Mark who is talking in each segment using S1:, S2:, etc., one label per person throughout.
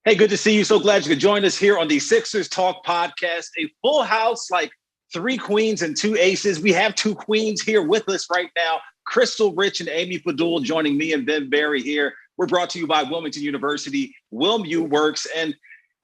S1: Hey, good to see you. So glad you could join us here on the Sixers Talk podcast. A full house, like three queens and two aces. We have two queens here with us right now. Krystle Rich and Amy Fadool joining me and Ben Berry here. We're brought to you by Wilmington University, WilmU Works. And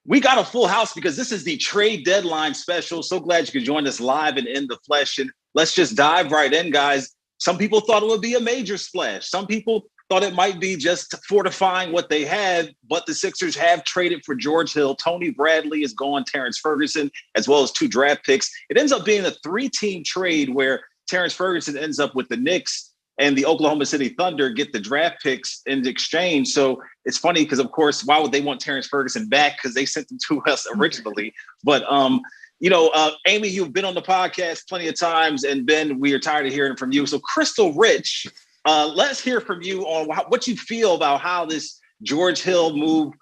S1: we got a full house because this is the trade deadline special. So glad you could join us live and in the flesh. And let's just dive right in, guys. Some people thought it would be a major splash. Some people thought it might be just fortifying what they had, but the Sixers have traded for George Hill. Tony Bradley is gone, Terrence Ferguson, as well as 2 draft picks. It ends up being a 3-team trade where Terrence Ferguson ends up with the Knicks and the Oklahoma City Thunder get the draft picks in exchange. So it's funny because, of course, why would they want Terrence Ferguson back? Because they sent him to us originally. But, Amy, you've been on the podcast plenty of times, and Ben, we are tired of hearing from you. So Krystle Rich, let's hear from you on what you feel about how this George Hill move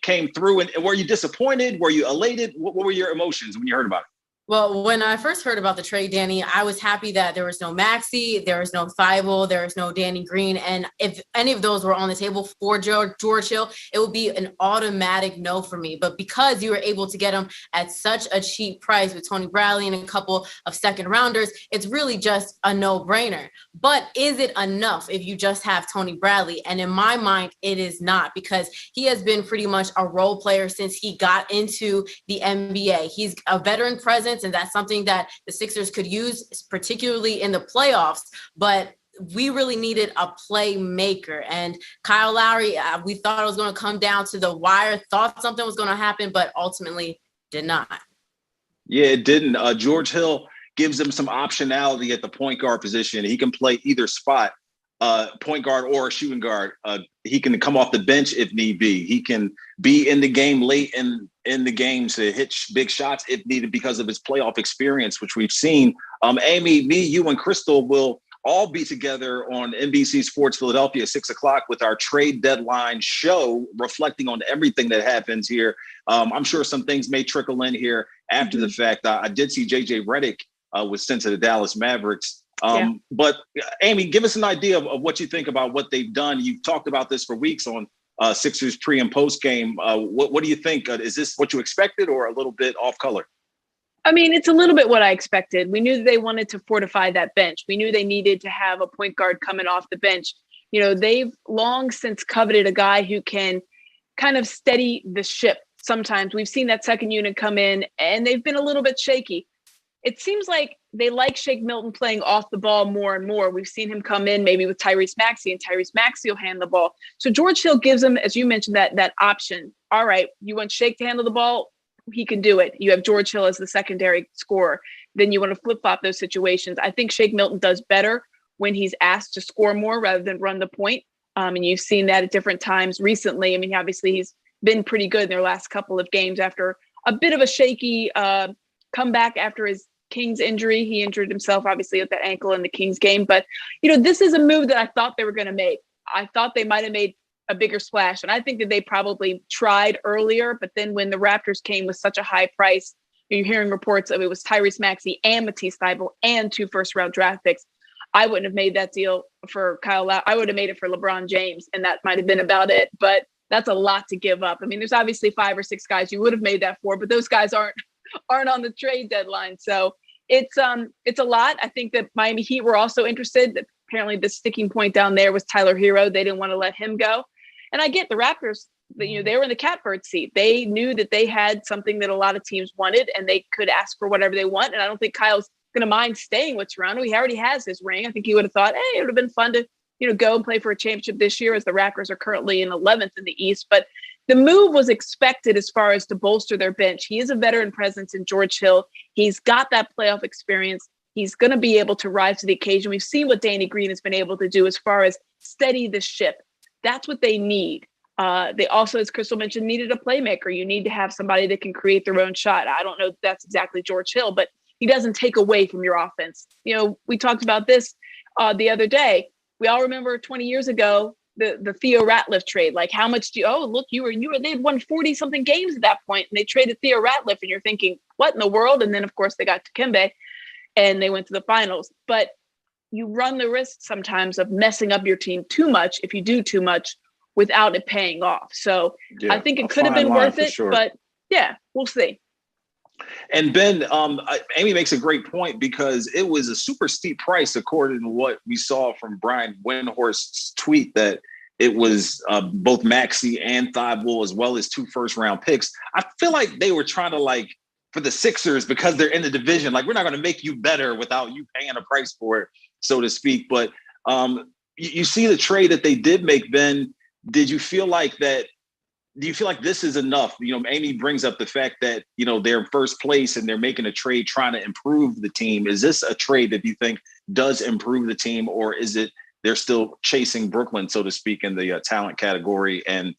S1: came through. And were you disappointed? Were you elated? What were your emotions when you heard about it?
S2: Well, when I first heard about the trade, Danny, I was happy that there was no Maxey, there was no Fadool, there was no Danny Green. And if any of those were on the table for George Hill, it would be an automatic no for me. But because you were able to get him at such a cheap price with Tony Bradley and a couple of second rounders, it's really just a no-brainer. But is it enough if you just have Tony Bradley? And in my mind, it is not, because he has been pretty much a role player since he got into the NBA. He's a veteran presence, and that's something that the Sixers could use, particularly in the playoffs. But we really needed a playmaker. And Kyle Lowry, we thought it was going to come down to the wire, thought something was going to happen, but ultimately did not.
S1: Yeah, it didn't. George Hill gives him some optionality at the point guard position. He can play either spot, point guard or shooting guard. He can come off the bench if need be. He can be in the game late in the game to hit big shots if needed because of his playoff experience, which we've seen. Amy, me, you, and Krystle will all be together on NBC Sports Philadelphia at 6:00 with our trade deadline show, reflecting on everything that happens here. I'm sure some things may trickle in here after the fact. I did see JJ Redick was sent to the Dallas Mavericks. But Amy, give us an idea of what you think about what they've done. You've talked about this for weeks on Sixers pre and post game. What do you think? Is this what you expected or a little bit off color?
S3: I mean, it's a little bit what I expected. We knew they wanted to fortify that bench. We knew they needed to have a point guard coming off the bench. You know, they've long since coveted a guy who can kind of steady the ship. Sometimes we've seen that second unit come in and they've been a little bit shaky. It seems like they like Shake Milton playing off the ball more and more. We've seen him come in maybe with Tyrese Maxey, and Tyrese Maxey will hand the ball. So George Hill gives him, as you mentioned, that option. All right, you want Shake to handle the ball? He can do it. You have George Hill as the secondary scorer. Then you want to flip-flop those situations. I think Shake Milton does better when he's asked to score more rather than run the point. And you've seen that at different times recently. I mean, obviously he's been pretty good in their last couple of games after a bit of a shaky comeback after his Kings injury. He injured himself, obviously, with that ankle in the Kings game. But, you know, this is a move that I thought they were going to make. I thought they might have made a bigger splash. And I think that they probably tried earlier. But then when the Raptors came with such a high price, you're hearing reports of it was Tyrese Maxey and Matisse Thybulle and 2 first-round draft picks. I wouldn't have made that deal for Kyle Lowry. I would have made it for LeBron James, and that might have been about it. But that's a lot to give up. I mean, there's obviously 5 or 6 guys you would have made that for, but those guys aren't on the trade deadline. So it's a lot. I think that Miami Heat were also interested. Apparently the sticking point down there was Tyler Hero. They didn't want to let him go. And I get the Raptors, you know, they were in the catbird seat. They knew that they had something that a lot of teams wanted and they could ask for whatever they want. And I don't think Kyle's going to mind staying with Toronto. He already has his ring. I think he would have thought, hey, it would have been fun to, you know, go and play for a championship this year, as the Raptors are currently in 11th in the East. But the move was expected as far as to bolster their bench. He is a veteran presence in George Hill. He's got that playoff experience. He's going to be able to rise to the occasion. We've seen what Danny Green has been able to do as far as steady the ship. That's what they need. They also, as Krystle mentioned, needed a playmaker. You need to have somebody that can create their own shot. I don't know if that's exactly George Hill, but he doesn't take away from your offense. You know, we talked about this the other day. We all remember 20 years ago, the Theo Ratliff trade. Like, how much do you, they had won 40 something games at that point, and they traded Theo Ratliff, and you're thinking, what in the world? And then of course they got to Kembe and they went to the finals. But you run the risk sometimes of messing up your team too much if you do too much, without it paying off. So I think it could have been worth it, but yeah, we'll see.
S1: And Ben, Amy makes a great point because it was a super steep price according to what we saw from Brian Windhorst's tweet, that it was both Maxey and Fadool as well as 2 first-round picks. I feel like they were trying to, for the Sixers, because they're in the division, we're not going to make you better without you paying a price for it, so to speak. But you see the trade that they did make, Ben. Did you feel like that? Do you feel like this is enough? Amy brings up the fact that, they're in first place and they're making a trade trying to improve the team. Is this a trade that you think does improve the team, or is it they're still chasing Brooklyn, so to speak, in the talent category and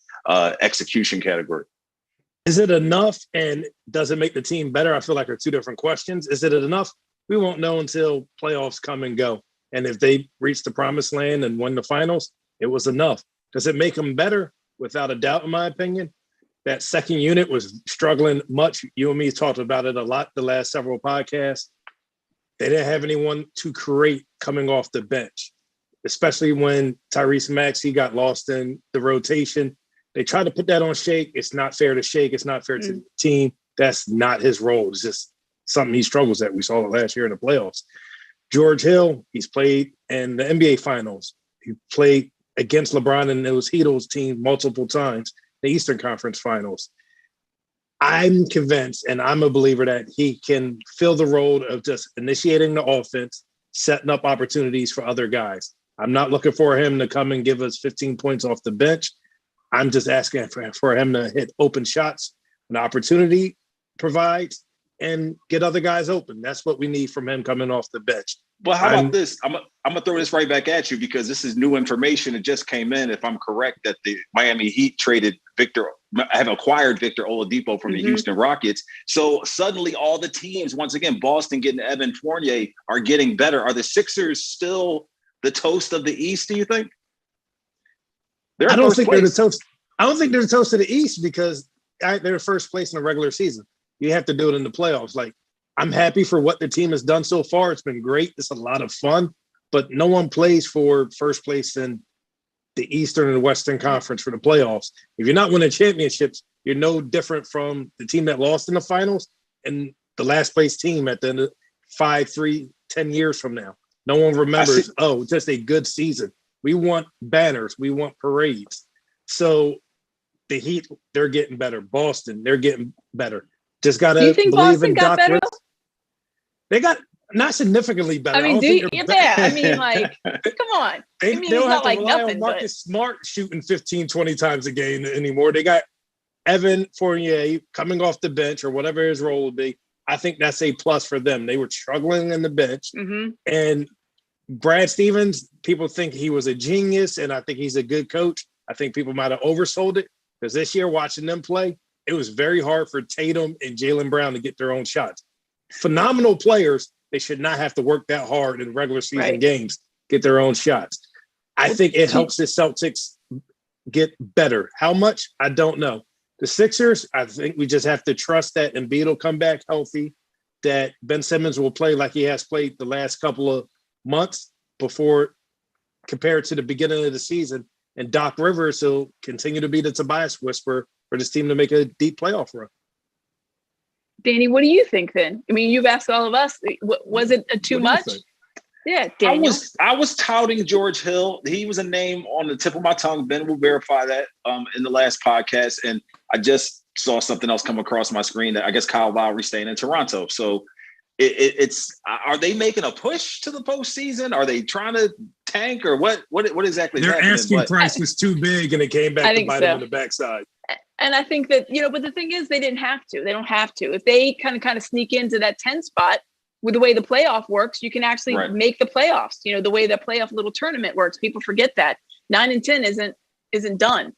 S1: execution category?
S4: Is it enough, and does it make the team better? I feel like are 2 different questions. Is it enough? We won't know until playoffs come and go. And if they reach the promised land and win the finals, it was enough. Does it make them better? Without a doubt, in my opinion. That second unit was struggling much. You and me talked about it a lot the last several podcasts. They didn't have anyone to create coming off the bench, especially when Tyrese Maxey got lost in the rotation. They tried to put that on Shake. It's not fair to Shake. It's not fair to the team. That's not his role. It's just something he struggles at. We saw it last year in the playoffs. George Hill, he's played in the NBA Finals. He played against LeBron and those Heatles team multiple times, the Eastern Conference Finals. I'm convinced, and I'm a believer, that he can fill the role of just initiating the offense, setting up opportunities for other guys. I'm not looking for him to come and give us 15 points off the bench. I'm just asking for him to hit open shots, an opportunity provides, and get other guys open. That's what we need from him coming off the bench.
S1: Well, how about this? I'm gonna throw this right back at you because this is new information. It just came in, if I'm correct, that the Miami Heat have acquired Victor Oladipo from the Houston Rockets. So suddenly all the teams, once again, Boston getting Evan Fournier, are getting better. Are the Sixers still the toast of the East, do you think?
S4: I don't think they're the toast. I don't think they're the toast of the East because they're first place in the regular season. You have to do it in the playoffs. I'm happy for what the team has done so far. It's been great. It's a lot of fun, but no one plays for first place in the Eastern and Western Conference for the playoffs. If you're not winning championships, you're no different from the team that lost in the finals and the last place team at the end of 5-3, 10 years from now. No one remembers, just a good season. We want banners. We want parades. So the Heat, they're getting better. Boston, they're getting better. Just got to believe in
S3: Boston got
S4: Doc
S3: better?
S4: They got not significantly better.
S3: I mean, come on.
S4: They
S3: don't
S4: have to rely
S3: nothing,
S4: on Marcus Smart shooting 15, 20 times a game anymore. They got Evan Fournier coming off the bench or whatever his role would be. I think that's a plus for them. They were struggling in the bench. And Brad Stevens, people think he was a genius, and I think he's a good coach. I think people might have oversold it because this year watching them play, it was very hard for Tatum and Jaylen Brown to get their own shots. Phenomenal players. They should not have to work that hard in regular season games, get their own shots. I think it helps the Celtics get better. How much? I don't know. The Sixers, I think we just have to trust that Embiid will come back healthy, that Ben Simmons will play like he has played the last couple of months before compared to the beginning of the season, and Doc Rivers will continue to be the Tobias whisperer for this team to make a deep playoff run.
S3: Danny, what do you think then? I mean, you've asked all of us. Was it too much? Yeah, Daniel.
S1: I was touting George Hill. He was a name on the tip of my tongue. Ben will verify that in the last podcast. And I just saw something else come across my screen that I guess Kyle Lowry staying in Toronto. So it's are they making a push to the postseason? Are they trying to tank or what exactly?
S4: Their asking price was too big and it came back to bite them in the backside.
S3: And I think that, but the thing is, they didn't have to. They don't have to. If they kind of sneak into that 10 spot with the way the playoff works, you can actually make the playoffs. The way the playoff little tournament works. People forget that 9 and 10 isn't done.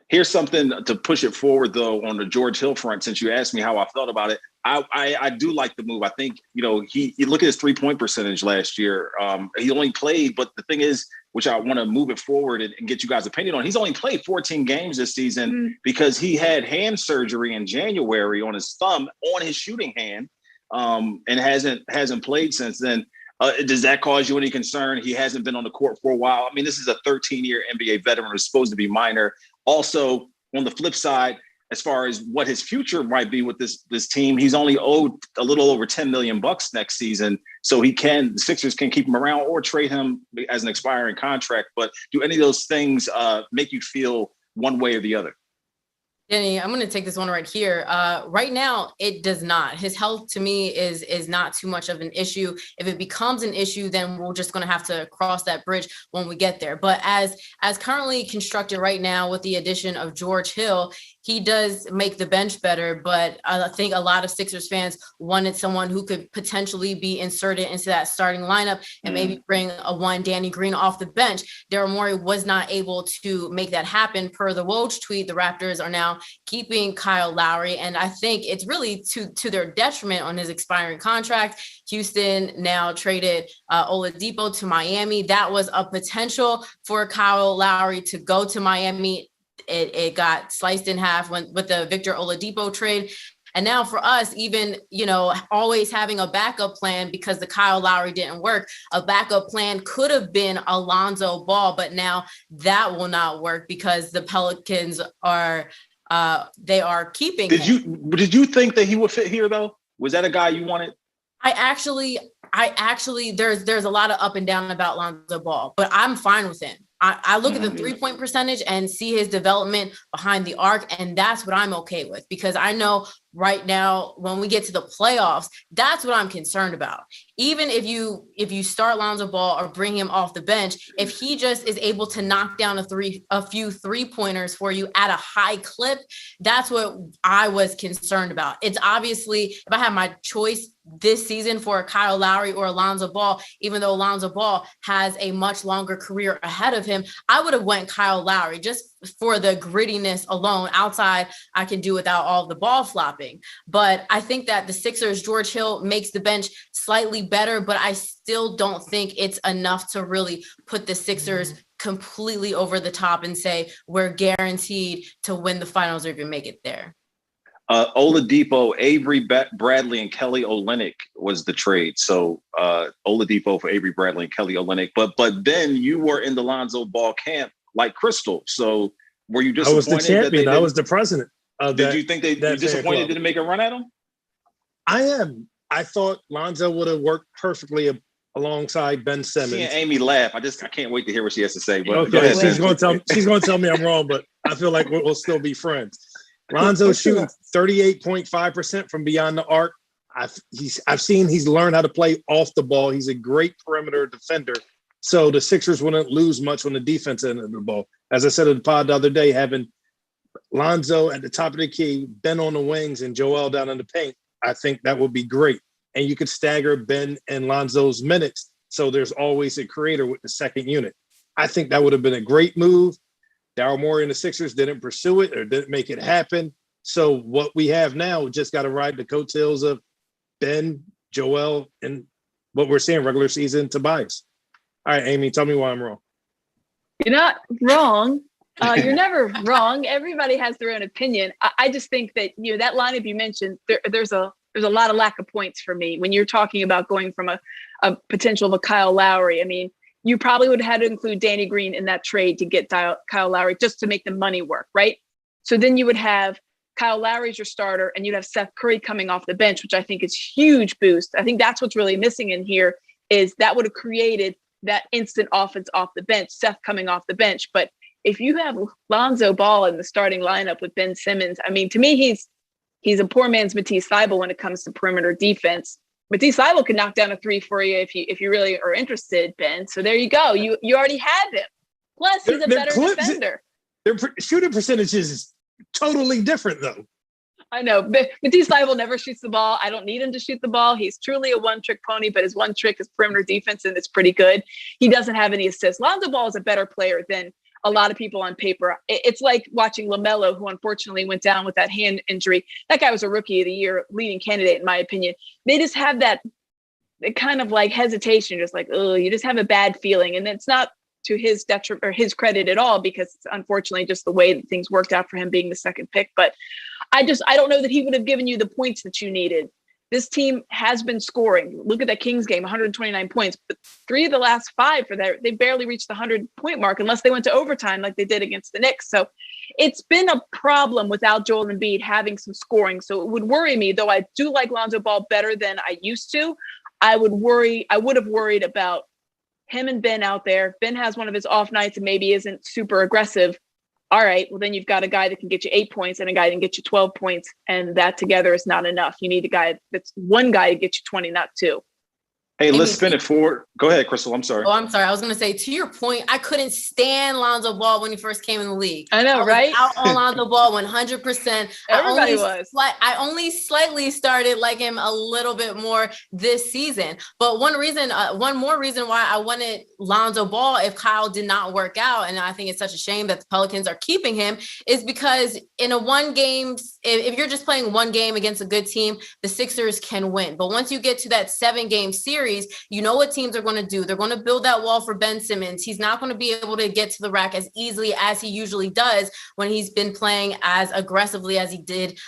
S1: Here's something to push it forward, though, on the George Hill front, since you asked me how I felt about it. I do like the move. I think, he look at his 3-point percentage last year. He only played, but the thing is, which I want to move it forward and get you guys' opinion on, he's only played 14 games this season because he had hand surgery in January on his thumb, on his shooting hand, and hasn't played since then. Does that cause you any concern? He hasn't been on the court for a while. I mean, this is a 13-year NBA veteran who's supposed to be minor. Also, on the flip side, as far as what his future might be with this team, he's only owed a little over $10 million next season. So the Sixers can keep him around or trade him as an expiring contract. But do any of those things make you feel one way or the other?
S2: Danny, I'm going to take this one right here. Right now, it does not. His health to me is not too much of an issue. If it becomes an issue, then we're just going to have to cross that bridge when we get there. But as currently constructed right now with the addition of George Hill, he does make the bench better, but I think a lot of Sixers fans wanted someone who could potentially be inserted into that starting lineup and maybe bring one Danny Green off the bench. Daryl Morey was not able to make that happen. Per the Woj tweet, the Raptors are now keeping Kyle Lowry, and I think it's really to their detriment on his expiring contract. Houston now traded Oladipo to Miami. That was a potential for Kyle Lowry to go to Miami. It got sliced in half with the Victor Oladipo trade. And now for us, even, always having a backup plan because the Kyle Lowry didn't work, a backup plan could have been Alonzo Ball, but now that will not work because the Pelicans are keeping him.
S1: Did you think that he would fit here though? Was that a guy you wanted?
S2: I actually, there's a lot of up and down about Alonzo Ball, but I'm fine with him. I look at the 3-point percentage and see his development behind the arc, and that's what I'm okay with because I know right now when we get to the playoffs, that's what I'm concerned about. Even if you start Lonzo Ball or bring him off the bench, if he just is able to knock down a few 3-pointers for you at a high clip, that's what I was concerned about. It's obviously, if I have my choice this season for Kyle Lowry or Alonzo Ball, even though Alonzo Ball has a much longer career ahead of him, I would have went Kyle Lowry just for the grittiness alone. Outside, I can do without all the ball flopping. But I think that the Sixers, George Hill makes the bench slightly better, but I still don't think it's enough to really put the Sixers completely over the top and say we're guaranteed to win the finals or even make it there.
S1: Oladipo, Avery Bradley, and Kelly Olynyk was the trade. So Oladipo for Avery Bradley and Kelly Olynyk. But then you were in the Lonzo Ball camp like Krystle. So were you disappointed?
S4: I was the champion. I was the president.
S1: Did you think you disappointed didn't make a run at him?
S4: I am. I thought Lonzo would have worked perfectly alongside Ben Simmons.
S1: Seeing Amy laugh, I can't wait to hear what she has to say. But
S4: okay, she's going to tell me I'm wrong, but I feel like we'll still be friends. Lonzo's shooting 38.5% from beyond the arc. I've seen he's learned how to play off the ball. He's a great perimeter defender. So the Sixers wouldn't lose much on the defense end of the ball. As I said in the pod the other day, having Lonzo at the top of the key, Ben on the wings, and Joel down in the paint, I think that would be great. And you could stagger Ben and Lonzo's minutes, so there's always a creator with the second unit. I think that would have been a great move. Daryl Morey and the Sixers didn't pursue it or didn't make it happen. So what we have now, just got to ride the coattails of Ben, Joel, and what we're seeing regular season Tobias. All right, Amy, tell me why I'm wrong.
S3: You're not wrong. You're never wrong. Everybody has their own opinion. I just think that, that lineup you mentioned, there's a lot of lack of points for me when you're talking about going from a potential of a Kyle Lowry. I mean, you probably would have had to include Danny Green in that trade to get Kyle Lowry just to make the money work, right? So then you would have Kyle Lowry's your starter, and you'd have Seth Curry coming off the bench, which I think is huge boost. I think that's what's really missing in here is that would have created that instant offense off the bench, Seth coming off the bench. But if you have Lonzo Ball in the starting lineup with Ben Simmons, I mean, to me, he's a poor man's Matisse Thybulle when it comes to perimeter defense. Matisse Thybulle can knock down a three for you if you really are interested, Ben. So there you go. You already have him. Plus, he's a better defender.
S4: Their shooting percentage is totally different, though.
S3: I know. Matisse Thybulle never shoots the ball. I don't need him to shoot the ball. He's truly a one-trick pony, but his one trick is perimeter defense, and it's pretty good. He doesn't have any assists. Lonzo Ball is a better player than a lot of people on paper. It's like watching LaMelo, who unfortunately went down with that hand injury. That guy was a rookie of the year, leading candidate, in my opinion. They just have that kind of like hesitation, just like, oh, you just have a bad feeling. And it's not to his detriment or his credit at all, because it's unfortunately just the way that things worked out for him being the second pick. But I don't know that he would have given you the points that you needed. this team has been scoring. Look at that Kings game, 129 points, but 3 of the last 5 for that, they barely reached the 100-point mark unless they went to overtime like they did against the Knicks. So it's been a problem without Joel Embiid having some scoring. So it would worry me, though I do like Lonzo Ball better than I used to. I would have worried about him and Ben out there. Ben has one of his off nights and maybe isn't super aggressive. All right, well, then you've got a guy that can get you 8 points and a guy that can get you 12 points. And that together is not enough. You need a guy that's one guy to get you 20, not 2.
S1: Hey, let's spin it forward. Go ahead, Krystle. I'm sorry.
S2: Oh, I'm sorry. I was going to say, to your point, I couldn't stand Lonzo Ball when he first came in the league.
S3: I know, right?
S2: Out on Lonzo Ball 100%.
S3: Everybody was.
S2: I only slightly started like him a little bit more this season. But one more reason why I wanted Lonzo Ball if Kyle did not work out, and I think it's such a shame that the Pelicans are keeping him, is because in a one game, if you're just playing one game against a good team, the Sixers can win. But once you get to that 7-game series, you know what teams are going to do. They're going to build that wall for Ben Simmons. He's not going to be able to get to the rack as easily as he usually does when he's been playing as aggressively as he did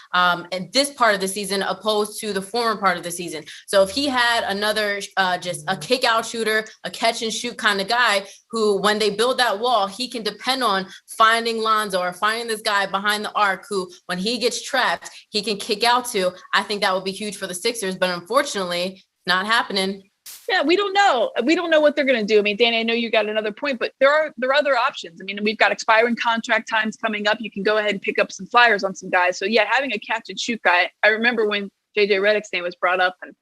S2: in this part of the season, opposed to the former part of the season. So if he had another just a kick out shooter, a catch and shoot kind of guy who, when they build that wall, he can depend on finding Lonzo or finding this guy behind the arc who, when he gets trapped, he can kick out to. I think that would be huge for the Sixers, but unfortunately, not happening.
S3: Yeah, we don't know. We don't know what they're going to do. I mean, Danny, I know you got another point, but there are other options. I mean, we've got expiring contract times coming up. You can go ahead and pick up some flyers on some guys. So yeah, having a catch and shoot guy. I remember when JJ Redick's name was brought up, and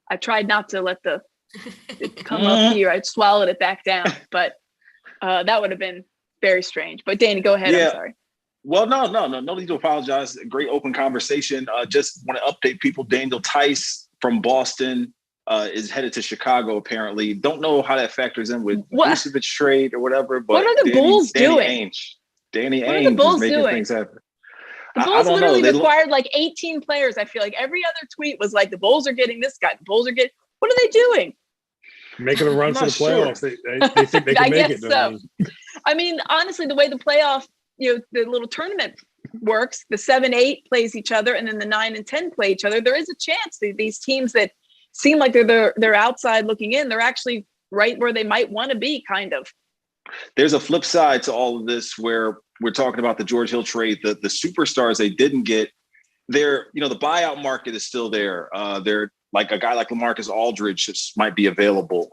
S3: I tried not to let it come up here. I swallowed it back down, but that would have been very strange. But Danny, go ahead. Yeah. I'm sorry.
S1: Well, no need to apologize. Great open conversation. Just want to update people. Daniel Tice from Boston is headed to Chicago, apparently. Don't know how that factors in with Vucevic trade or whatever. But
S3: what are the Bulls doing?
S1: Danny Ainge is making things happen.
S3: The Bulls literally required like 18 players. I feel like every other tweet was like, the Bulls are getting this guy. The Bulls are getting. What are they doing?
S4: Making a run for the playoffs. Sure. They think they can make it.
S3: So. I mean, honestly, the way the playoff, the little tournament works, the 7-8 plays each other, and then the 9 and 10 play each other. There is a chance that these teams that seem like they're outside looking in, they're actually right where they might want to be, kind of.
S1: There's a flip side to all of this where we're talking about the George Hill trade, the superstars they didn't get. The buyout market is still there. They're like a guy like LaMarcus Aldridge just might be available.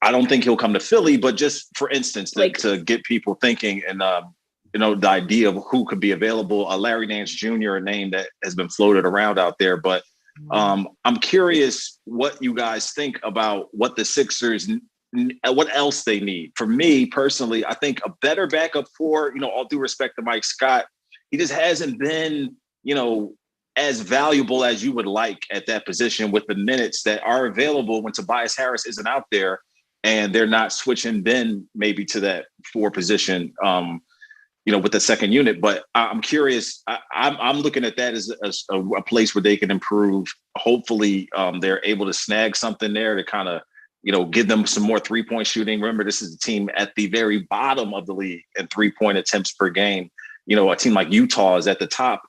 S1: I don't think he'll come to Philly, but just for instance, to get people thinking and the idea of who could be available. Larry Nance Jr., a name that has been floated around out there, but I'm curious what you guys think about what the Sixers, what else they need. For me personally, I think a better backup for, all due respect to Mike Scott, he just hasn't been, as valuable as you would like at that position with the minutes that are available when Tobias Harris isn't out there and they're not switching Ben maybe to that 4 position, with the second unit. But I'm curious. I'm looking at that as a place where they can improve. Hopefully they're able to snag something there to kind of, give them some more 3-point shooting. Remember, this is a team at the very bottom of the league in 3-point attempts per game. A team like Utah is at the top,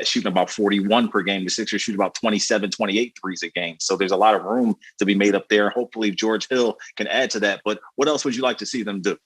S1: shooting about 41 per game. The Sixers shoot about 27, 28 threes a game. So there's a lot of room to be made up there. Hopefully George Hill can add to that. But what else would you like to see them do?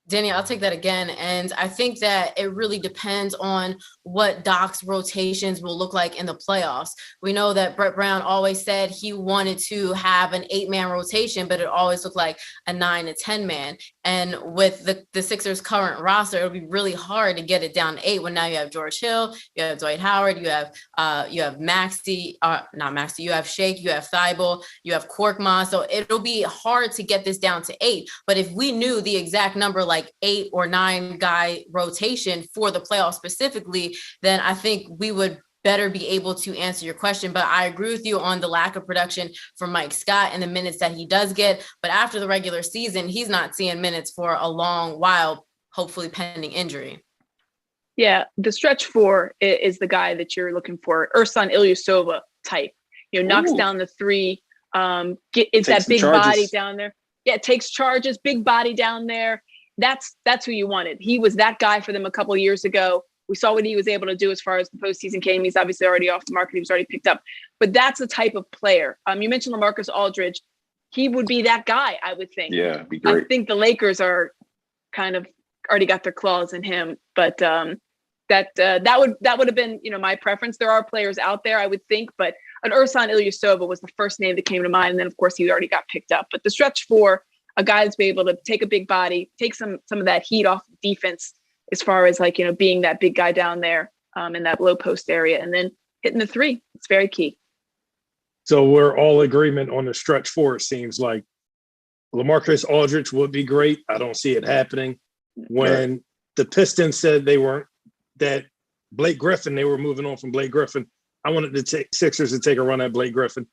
S2: Danny, I'll take that again. And I think that it really depends on what Doc's rotations will look like in the playoffs. We know that Brett Brown always said he wanted to have an 8-man rotation, but it always looked like a 9 to 10-man. And with the Sixers' current roster, it'll be really hard to get it down to 8 when now you have George Hill, you have Dwight Howard, you have Maxey, not Maxey, you have Shake, you have Thibault, you have Korkmaz. So it'll be hard to get this down to 8. But if we knew the exact number, like 8 or 9 guy rotation for the playoffs specifically, then I think we would better be able to answer your question. But I agree with you on the lack of production for Mike Scott and the minutes that he does get. But after the regular season, he's not seeing minutes for a long while, hopefully pending injury.
S3: Yeah, the stretch 4 is the guy that you're looking for. Ersan Ilyasova type, knocks down the 3, it's that big body down there. Yeah, it takes charges, big body down there. That's who you wanted. He was that guy for them a couple of years ago. We saw what he was able to do as far as the postseason came. He's obviously already off the market. He was already picked up. But that's the type of player. You mentioned LaMarcus Aldridge. He would be that guy, I would think.
S1: Yeah, be great.
S3: I think the Lakers are kind of already got their claws in him. But that would have been, my preference. There are players out there, I would think, but an Ersan Ilyasova was the first name that came to mind. And then, of course, he already got picked up. But the stretch for a guy that's able to take a big body, take some of that heat off defense as far as being that big guy down there in that low post area and then hitting the three. It's very key.
S4: So we're all agreement on the stretch four, it seems like. LaMarcus Aldridge would be great. I don't see it happening. When the Pistons said that Blake Griffin, they were moving on from Blake Griffin, I wanted the Sixers to take a run at Blake Griffin.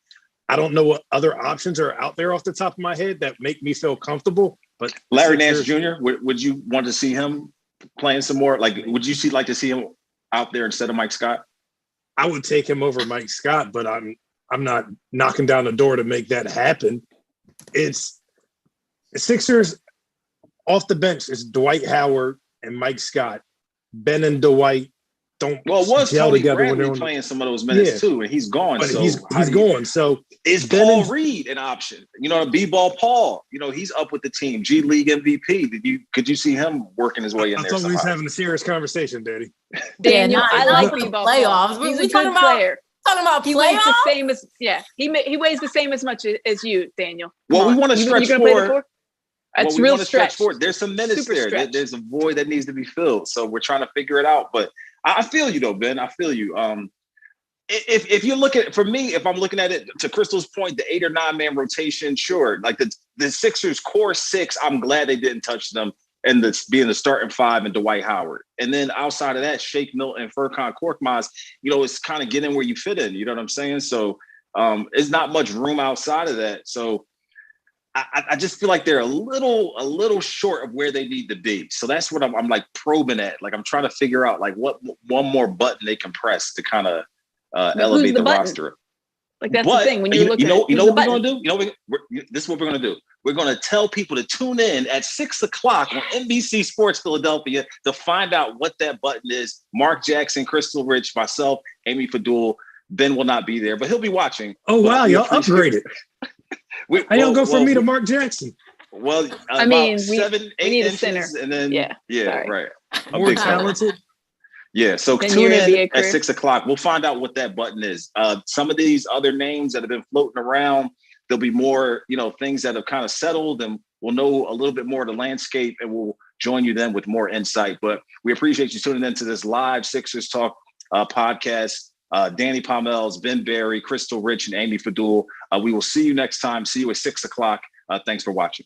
S4: I don't know what other options are out there off the top of my head that make me feel comfortable. But
S1: Larry Nance Jr., would you want to see him playing some more? Like, would you like to see him out there instead of Mike Scott?
S4: I would take him over Mike Scott, but I'm not knocking down the door to make that happen. It's Sixers off the bench. It's Dwight Howard and Mike Scott. Ben and Dwight don't
S1: was
S4: gel
S1: Tony
S4: together
S1: Bradley playing some of those minutes too, and he's gone.
S4: But
S1: so
S4: he's gone. So
S1: is Paul Reed an option? B-ball Paul. He's up with the team. G League MVP. Could you see him working his way in there?
S4: I thought we was having a serious conversation, Daddy.
S3: Daniel, I like
S2: B-ball playoffs.
S3: He's a good player.
S2: Talking about
S3: he weighs the same as he weighs the same as much as you, Daniel.
S1: Well, we want to stretch forward.
S3: It's real stretch.
S1: There's some minutes there. There's a void that needs to be filled. So we're trying to figure it out. But I feel you though, Ben. I feel you. If you look at, for me, if I'm looking at it to Krystle's point, the 8 or 9 man rotation, sure. Like the Sixers core 6, I'm glad they didn't touch them and being the starting 5 and Dwight Howard. And then outside of that, Shake Milton, Furkan Korkmaz, it's kind of getting where you fit in. You know what I'm saying? So there's not much room outside of that. So I just feel like they're a little short of where they need to be. So that's what I'm like probing at. Like I'm trying to figure out like what one more button they can press to kind of elevate the roster.
S3: Like that's the thing when you look at
S1: what we're going to do? This is what we're going to do. We're going to tell people to tune in at 6:00 on NBC Sports Philadelphia to find out what that button is. Mark Jackson, Krystle Rich, myself, Amy Fadool. Ben will not be there, but he'll be watching.
S4: Oh, wow. Y'all upgraded. How y'all go from me to Mark Jackson?
S1: Well,
S3: I mean,
S1: about 7-8 inches, and then right.
S4: More talented.
S1: Yeah, so tune in at 6:00. We'll find out what that button is. Some of these other names that have been floating around, there'll be more, things that have kind of settled, and we'll know a little bit more of the landscape, and we'll join you then with more insight. But we appreciate you tuning into this live Sixers Talk podcast. Danny Pommells, Ben Berry, Krystle Rich, and Amy Fadool. We will see you next time. See you at 6:00. Thanks for watching.